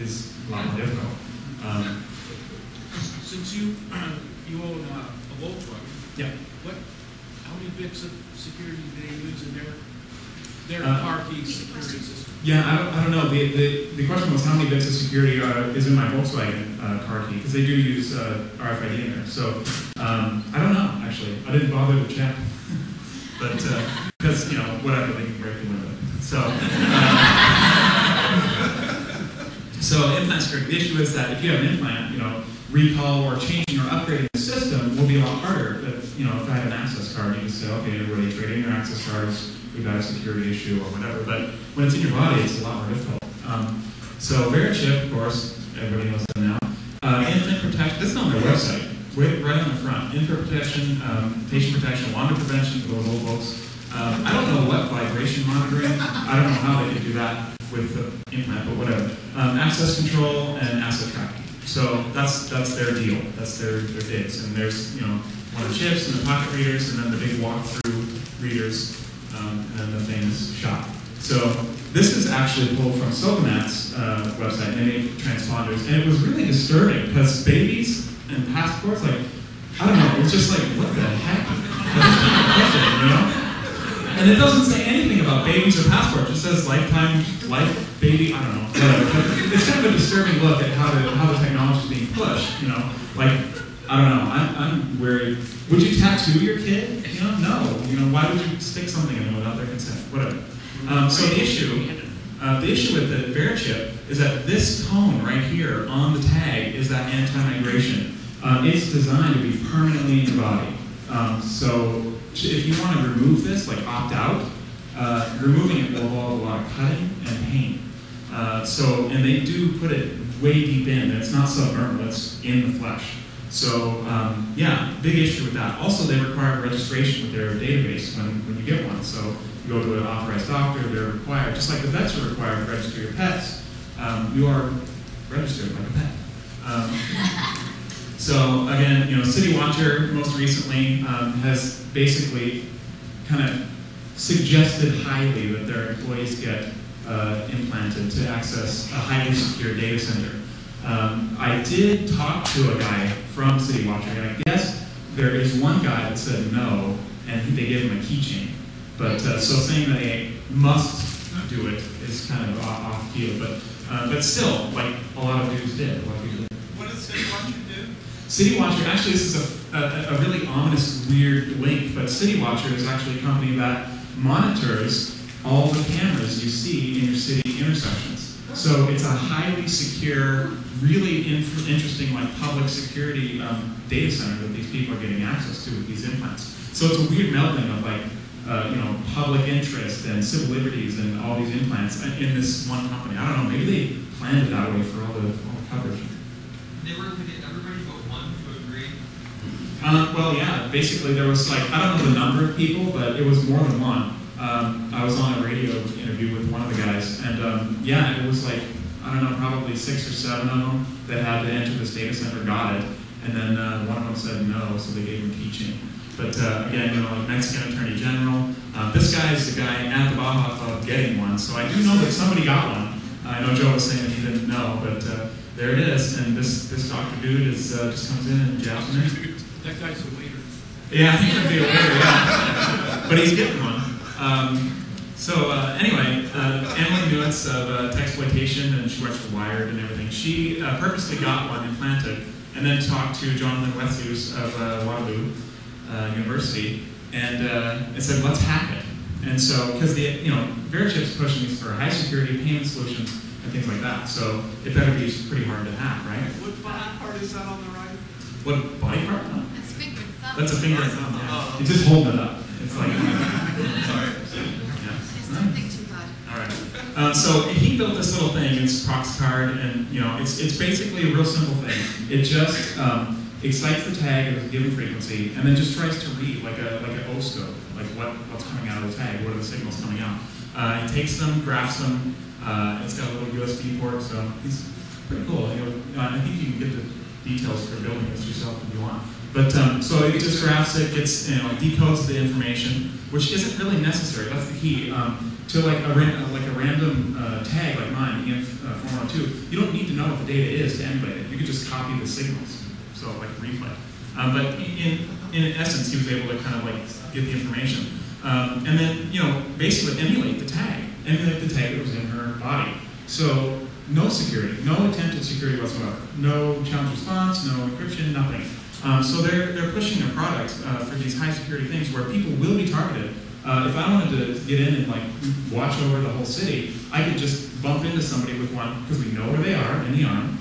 is a lot more difficult. Since you own a Volkswagen, yeah. How many bits of security do they use in their car key security system? Yeah, I don't know. The question was how many bits of security is in my Volkswagen car key, because they do use RFID in there. So I don't know, actually. I didn't bother to check. But because, whatever, they can break the window. So implant security, the issue is that if you have an implant, recall or changing or upgrading the system will be a lot harder. If I have an access card, you can say, okay, everybody trading their access cards, we've got a security issue or whatever. But when it's in your body, it's a lot more difficult. So VeriChip, of course, everybody knows them now. Infant protection, this is on their website, right on the front. Infant protection, patient protection, wander prevention for those old folks. I don't know what vibration monitoring, I don't know how they can do that with the implant, but whatever. Access control and asset tracking. So that's their deal. That's their digs. And there's one of the chips and the pocket readers, and then the big walkthrough readers, and then the famous shot. So this is actually pulled from Socomat's website, and they make transponders, and it was really disturbing because babies and passports, I don't know, it's just like, what the heck? And it doesn't say anything about babies or passports. It just says lifetime, life, baby, I don't know, whatever. But it's kind of a disturbing look at how the technology is being pushed, Like, I don't know, I'm worried. Would you tattoo your kid? No. Why would you stick something in them without their consent? Whatever. So the issue with the VeriChip is that this tone right here on the tag is that anti-migration. It's designed to be permanently in your body. So if you want to remove this, like opt out, removing it will involve a lot of cutting and pain. And they do put it way deep in. It's not subdermal, it's in the flesh. So yeah, big issue with that. Also, they require registration with their database when you get one. So you go to an authorized doctor, they're required, just like the vets are required to register your pets, you are registered like a pet. So again, City Watcher most recently has basically kind of suggested highly that their employees get implanted to access a highly secure data center. I did talk to a guy from City Watcher, and I guess there is one guy that said no, and they gave him a keychain. But so saying that they must do it is kind of off keel. But still, like a lot of dudes did. What does City Watcher do? City Watcher, actually this is a really ominous, weird link, but City Watcher is actually a company that monitors all the cameras you see in your city intersections. So it's a highly secure, really interesting like public security data center that these people are getting access to with these implants. So it's a weird melding of like, public interest and civil liberties and all these implants in this one company. I don't know, maybe they planned it that way for all the coverage. They were able to get everybody but one to agree? Well, yeah, basically there was like, I don't know the number of people, but it was more than one. I was on a radio interview with one of the guys, and yeah, it was like, I don't know, probably 6 or 7 of them that had to enter this data center got it, and then one of them said no, so they gave him a keychain. But again, like Mexican Attorney General, this guy is the guy at the Baja Club getting one, so I do know that somebody got one. I know Joe was saying that he didn't know, but there it is, and this doctor dude is, just comes in and jabs in there. That guy's a waiter. Yeah, he could be a waiter, yeah. But he's getting one. Anyway, Emily Newitz of Techsploitation, and she works for Wired and everything, she purposely got one implanted and then talked to Jonathan Wethues of Waterloo University and said, let's hack it. And so, because VeriChip's pushing these for high security payment solutions and things like that, so it better be pretty hard to hack, right? What body part is that on the right? What body part? No. That's finger and thumb. That's a finger and thumb, yeah. It's just holding it up. It's like, sorry. Just don't think too hard. All right. So he built this little thing. It's Proxcard, and it's basically a real simple thing. It just excites the tag at a given frequency, and then just tries to read like an O-scope, like what's coming out of the tag. What are the signals coming out? It takes them, graphs them. It's got a little USB port, so it's pretty cool. I think you can get the details for building this yourself if you want. But so it just graphs it, gets decodes the information, which isn't really necessary. That's the key. to like a random tag like mine, EF402, you don't need to know what the data is to emulate it. You could just copy the signals, so like replay. But in essence, he was able to kind of like get the information. And then, basically emulate the tag that was in her body. So no security, no attempt at security whatsoever, no challenge response, no encryption, nothing. So they're pushing their product for these high security things where people will be targeted. If I wanted to get in and like watch over the whole city, I could just bump into somebody with one because we know where they are in the arm.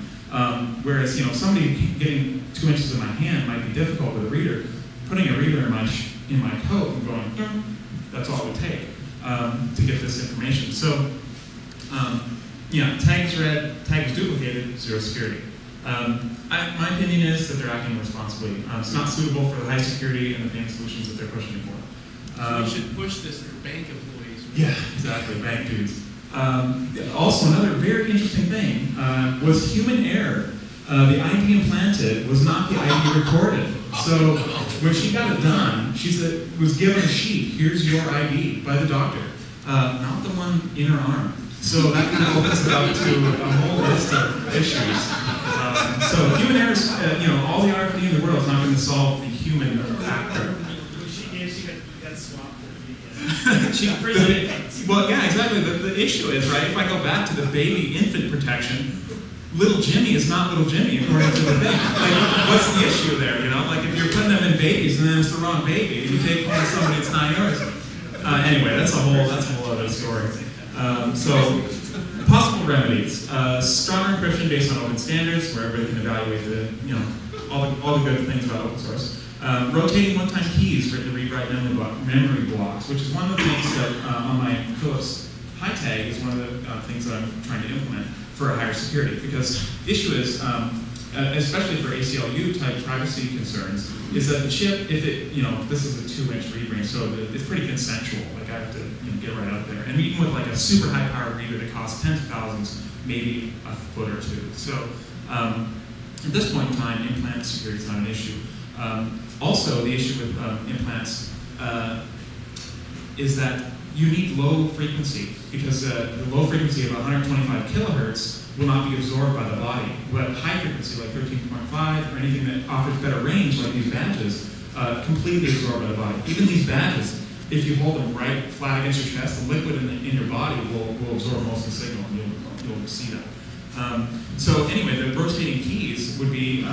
Whereas somebody getting 2 inches in my hand might be difficult with a reader. Putting a reader in my coat and going, that's all it would take to get this information. So tag is read, tag is duplicated, zero security. My opinion is that they're acting responsibly. It's not suitable for the high security and the payment solutions that they're pushing it for. So we should push this for bank employees. Right? Yeah, exactly, bank dudes. Also, another very interesting thing was human error. The ID implanted was not the ID recorded. So when she got it done, she was given a sheet, here's your ID, by the doctor, not the one in her arm. So that kind of opens it up to a whole list of issues. So human errors, all the RFID in the world is not going to solve the human factor. Well, yeah, exactly. The issue is, right, if I go back to the baby infant protection, little Jimmy is not little Jimmy according to the thing. Like, what's the issue there, Like, if you're putting them in babies and then it's the wrong baby, and you take one of somebody, it's not yours. Anyway, that's a whole other story. So, possible remedies. Stronger encryption based on open standards, where everybody can evaluate all the good things about open source. Rotating one-time keys for the read-write memory blocks, which is one of the things that on my Philips high tag is one of the things that I'm trying to implement for a higher security. Because the issue is, especially for ACLU type privacy concerns, is that the chip, if it, this is a 2-inch read range, so it's pretty consensual. Like I have to get right out there. And even with like a super high-powered reader that costs tens of thousands, maybe a foot or two. So at this point in time, implant security is not an issue. Also, the issue with implants is that you need low frequency, because the low frequency of 125 kilohertz will not be absorbed by the body. But high frequency, like 13.5, or anything that offers better range, like these badges, completely absorbed by the body. Even these badges, if you hold them right flat against your chest, the liquid in your body will absorb most of the signal, and you'll see that. So anyway, the rotating keys would be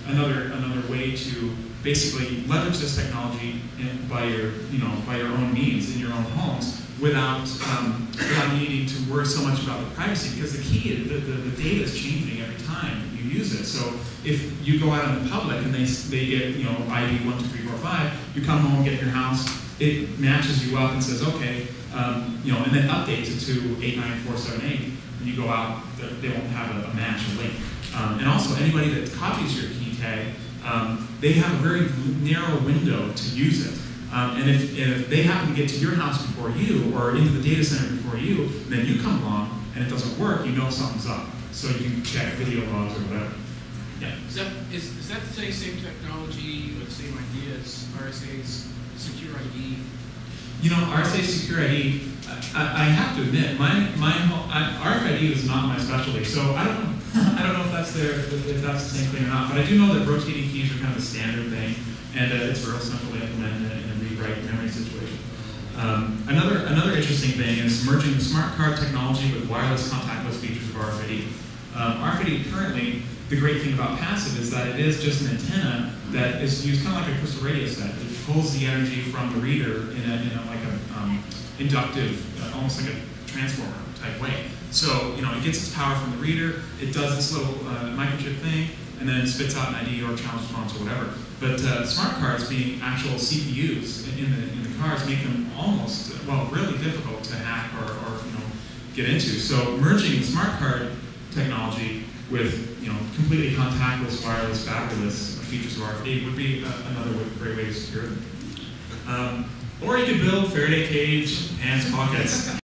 another way to basically leverage this technology by your own means in your own homes without needing to worry so much about the privacy, because the key, the data is changing every time you use it. So if you go out in the public and they get ID 1, 2, 3, 4, 5, you come home, get in your house, it matches you up and says okay, and then updates it to 89478. When you go out, they won't have a match, a link. And also anybody that copies your key tag, they have a very narrow window to use it. And if they happen to get to your house before you, or into the data center before you, then you come along and it doesn't work, something's up. So you can check video logs or whatever. Yeah. Is that the same technology or the same idea as RSA's Secure ID? RSA Secure ID, I have to admit, RFID is not my specialty, so I don't know if that's the same thing or not, but I do know that rotating keys are kind of a standard thing, and it's real simple to implement in a read-write memory situation. Another interesting thing is merging smart card technology with wireless contactless features of RFID. RFID currently, the great thing about passive is that it is just an antenna that is used kind of like a crystal radio set. It pulls the energy from the reader in a inductive, almost like a transformer type way. So it gets its power from the reader, it does this little microchip thing, and then it spits out an ID or challenge response or whatever. But smart cards, being actual CPUs in the cards, make them almost really difficult to hack or get into. So merging smart card technology with completely contactless, wireless, batteryless features of RFID would be another great way to secure them. Or you could build Faraday cage, pants, pockets.